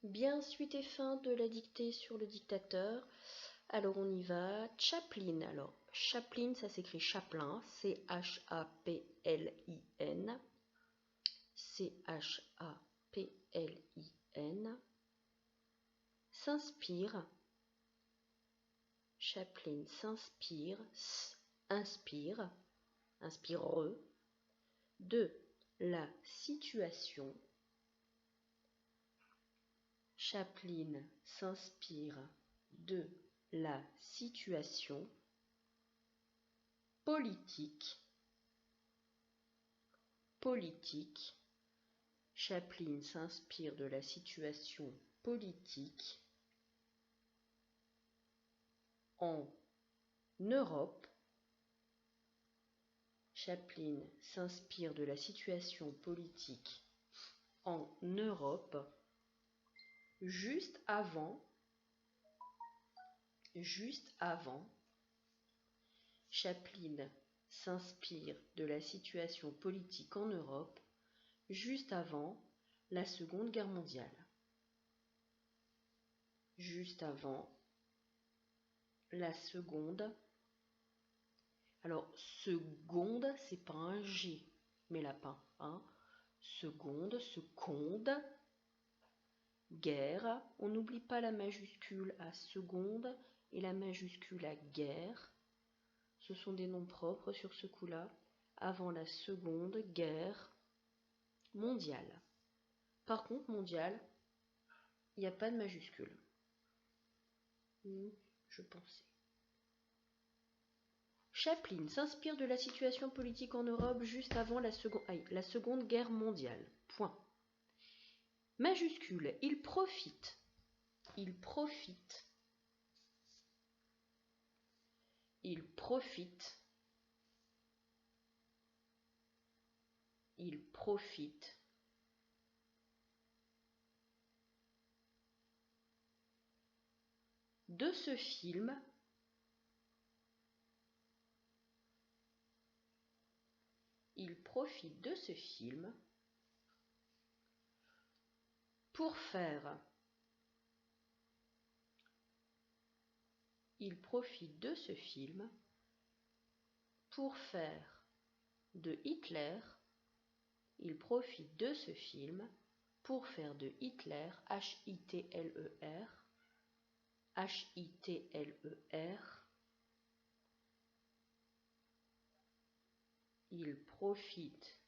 Bien, suite et fin de la dictée sur le dictateur. Alors on y va. Chaplin. Alors Chaplin, ça s'écrit Chaplin. C-H-A-P-L-I-N. C-H-A-P-L-I-N. S'inspire. Chaplin s'inspire. Inspire. Inspire. De la situation. Chaplin s'inspire de la situation politique. Politique. Chaplin s'inspire de la situation politique en Europe. Chaplin s'inspire de la situation politique en Europe juste avant. Chaplin s'inspire de la situation politique en Europe juste avant la Seconde Guerre mondiale. Juste avant la Seconde. Alors, seconde, c'est pas un G, mes lapins. Hein. Seconde, seconde. Guerre. On n'oublie pas la majuscule à seconde et la majuscule à guerre. Ce sont des noms propres sur ce coup-là. Avant la Seconde Guerre mondiale. Par contre, mondiale, il n'y a pas de majuscule. Je pensais. Chaplin s'inspire de la situation politique en Europe juste avant la Seconde Guerre mondiale. Point. Majuscule, il profite. Il profite. Il profite. Il profite. De ce film. Il profite de ce film pour faire. Il profite de ce film pour faire de Hitler. Il profite de ce film pour faire de Hitler, H-I-T-L-E-R, H-I-T-L-E-R. Il profite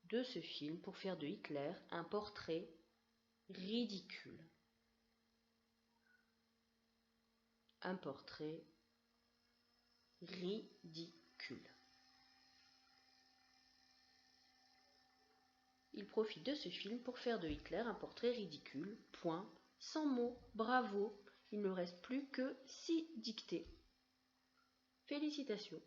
de ce film pour faire de Hitler un portrait ridicule. Un portrait ridicule. Il profite de ce film pour faire de Hitler un portrait ridicule. Point. Sans mots. Bravo. Il ne reste plus que 6 dictées. Félicitations.